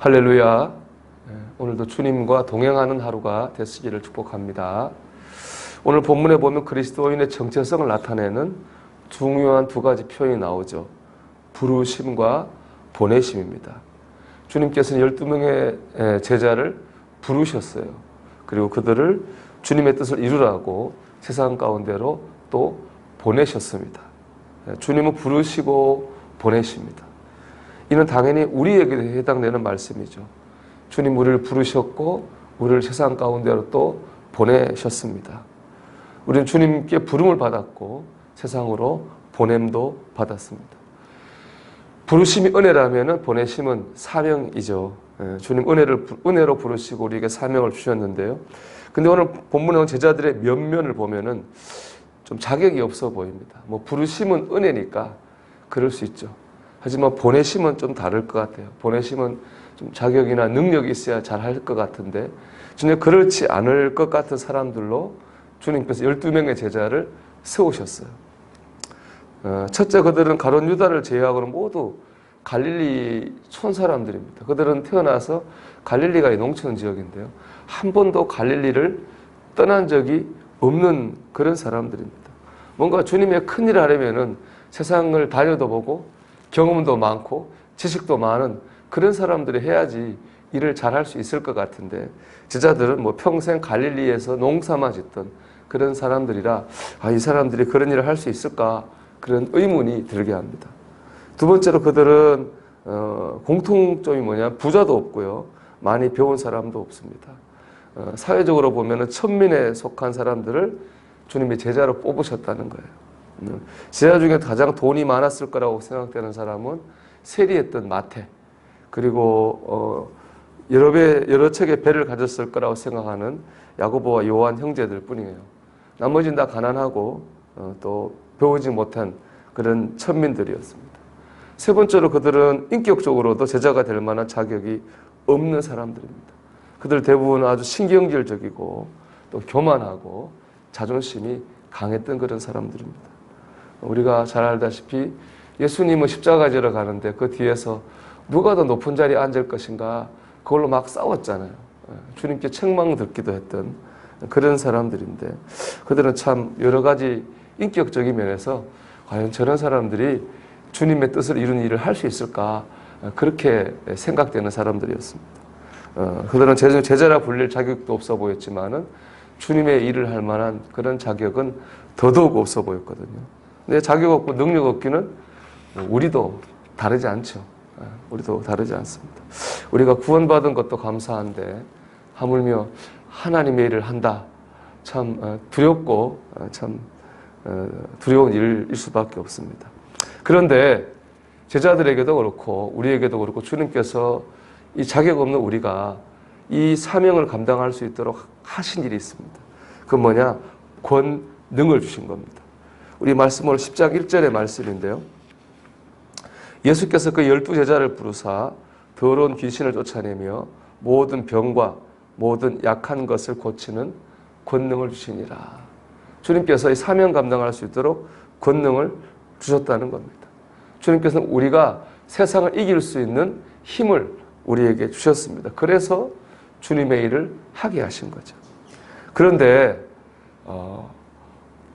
할렐루야. 오늘도 주님과 동행하는 하루가 되시기를 축복합니다. 오늘 본문에 보면 그리스도인의 정체성을 나타내는 중요한 두 가지 표현이 나오죠. 부르심과 보내심입니다. 주님께서는 12명의 제자를 부르셨어요. 그리고 그들을 주님의 뜻을 이루라고 세상 가운데로 또 보내셨습니다. 주님은 부르시고 보내십니다. 이는 당연히 우리에게 해당되는 말씀이죠. 주님 우리를 부르셨고 우리를 세상 가운데로 또 보내셨습니다. 우리는 주님께 부름을 받았고 세상으로 보냄도 받았습니다. 부르심이 은혜라면 보내심은 사명이죠. 주님 은혜로 부르시고 우리에게 사명을 주셨는데요. 근데 오늘 본문에 온 제자들의 면면을 보면은 좀 자격이 없어 보입니다. 부르심은 은혜니까 그럴 수 있죠. 하지만 보내심은 좀 다를 것 같아요. 보내심은 좀 자격이나 능력이 있어야 잘할 것 같은데 전혀 그렇지 않을 것 같은 사람들로 주님께서 12명의 제자를 세우셨어요. 첫째, 그들은 가룟 유다를 제외하고는 모두 갈릴리 촌 사람들입니다. 그들은 태어나서 갈릴리가 농촌 지역인데요. 한 번도 갈릴리를 떠난 적이 없는 그런 사람들입니다. 뭔가 주님의 큰일을 하려면은 세상을 다녀도 보고 경험도 많고 지식도 많은 그런 사람들이 해야지 일을 잘할 수 있을 것 같은데 제자들은 평생 갈릴리에서 농사만 짓던 그런 사람들이라 이 사람들이 그런 일을 할 수 있을까 그런 의문이 들게 합니다. 두 번째로 그들은 공통점이 부자도 없고요. 많이 배운 사람도 없습니다. 사회적으로 보면 천민에 속한 사람들을 주님의 제자로 뽑으셨다는 거예요. 제자 중에 가장 돈이 많았을 거라고 생각되는 사람은 세리했던 마태, 그리고 여러 척의 배를 가졌을 거라고 생각하는 야고보와 요한 형제들 뿐이에요. 나머지는 다 가난하고 또 배우지 못한 그런 천민들이었습니다. 세 번째로 그들은 인격적으로도 제자가 될 만한 자격이 없는 사람들입니다. 그들 대부분 아주 신경질적이고 또 교만하고 자존심이 강했던 그런 사람들입니다. 우리가 잘 알다시피 예수님은 십자가 지러 가는데 그 뒤에서 누가 더 높은 자리에 앉을 것인가 그걸로 막 싸웠잖아요. 주님께 책망 듣기도 했던 그런 사람들인데 그들은 참 여러 가지 인격적인 면에서 과연 저런 사람들이 주님의 뜻을 이루는 일을 할 수 있을까 그렇게 생각되는 사람들이었습니다. 그들은 제자라 불릴 자격도 없어 보였지만은 주님의 일을 할 만한 그런 자격은 더더욱 없어 보였거든요. 근데 자격 없고 능력 없기는 우리도 다르지 않죠. 우리도 다르지 않습니다. 우리가 구원받은 것도 감사한데 하물며 하나님의 일을 한다. 참 두렵고 참 두려운 일일 수밖에 없습니다. 그런데 제자들에게도 그렇고 우리에게도 그렇고 주님께서 이 자격 없는 우리가 이 사명을 감당할 수 있도록 하신 일이 있습니다. 그건 뭐냐? 권능을 주신 겁니다. 우리 말씀 오늘 10장 1절의 말씀인데요. 예수께서 그 12제자를 부르사 더러운 귀신을 쫓아내며 모든 병과 모든 약한 것을 고치는 권능을 주시니라. 주님께서 이 사명 감당할 수 있도록 권능을 주셨다는 겁니다. 주님께서는 우리가 세상을 이길 수 있는 힘을 우리에게 주셨습니다. 그래서 주님의 일을 하게 하신 거죠. 그런데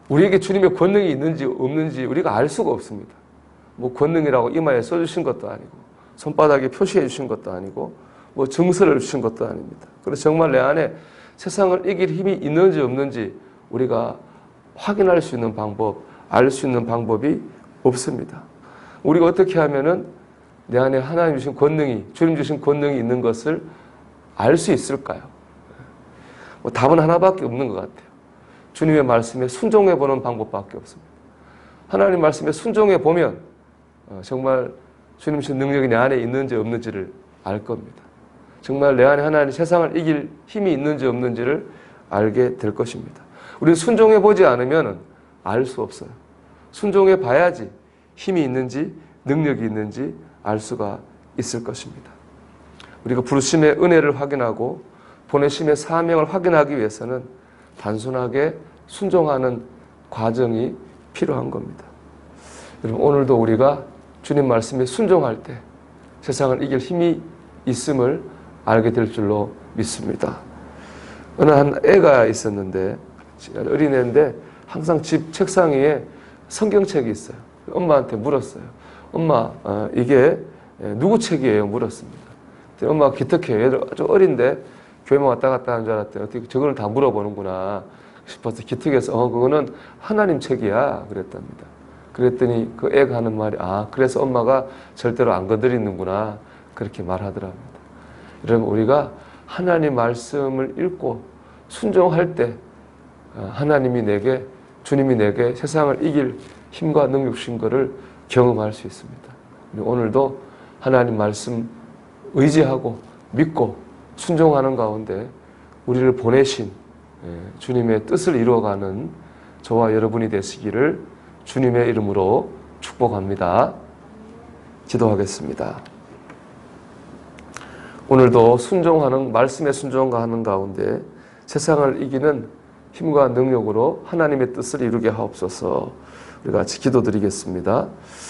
우리에게 주님의 권능이 있는지 없는지 우리가 알 수가 없습니다. 권능이라고 이마에 써주신 것도 아니고 손바닥에 표시해 주신 것도 아니고 증서를 주신 것도 아닙니다. 그래서 정말 내 안에 세상을 이길 힘이 있는지 없는지 우리가 확인할 수 있는 방법, 알 수 있는 방법이 없습니다. 우리가 어떻게 하면은 내 안에 하나님 주신 권능이, 주님 주신 권능이 있는 것을 알 수 있을까요? 답은 하나밖에 없는 것 같아요. 주님의 말씀에 순종해 보는 방법밖에 없습니다. 하나님 말씀에 순종해 보면 정말 주님 주신 능력이 내 안에 있는지 없는지를 알 겁니다. 정말 내 안에 하나님 세상을 이길 힘이 있는지 없는지를 알게 될 것입니다. 우리는 순종해 보지 않으면 알 수 없어요. 순종해 봐야지 힘이 있는지 능력이 있는지 알 수가 있을 것입니다. 우리가 부르심의 은혜를 확인하고 보내심의 사명을 확인하기 위해서는 단순하게 순종하는 과정이 필요한 겁니다. 여러분 오늘도 우리가 주님 말씀에 순종할 때 세상을 이길 힘이 있음을 알게 될 줄로 믿습니다. 어느 한 애가 있었는데, 어린애인데 항상 집 책상 위에 성경책이 있어요. 엄마한테 물었어요. 엄마, 이게 누구 책이에요? 물었습니다. 엄마가 기특해요. 얘들 아주 어린데 교회만 왔다 갔다 하는 줄 알았더니 어떻게 저걸 다 물어보는구나 싶어서 기특해서 그거는 하나님 책이야 그랬답니다. 그랬더니 그 애가 하는 말이 그래서 엄마가 절대로 안 건드리는구나 그렇게 말하더랍니다. 여러분, 우리가 하나님 말씀을 읽고 순종할 때 주님이 내게 세상을 이길 힘과 능력 주신 것을 경험할 수 있습니다. 오늘도 하나님 말씀 의지하고 믿고 순종하는 가운데 우리를 보내신 주님의 뜻을 이루어가는 저와 여러분이 되시기를 주님의 이름으로 축복합니다. 기도하겠습니다. 오늘도 말씀에 순종하는 가운데 세상을 이기는 힘과 능력으로 하나님의 뜻을 이루게 하옵소서. 우리 같이 기도드리겠습니다.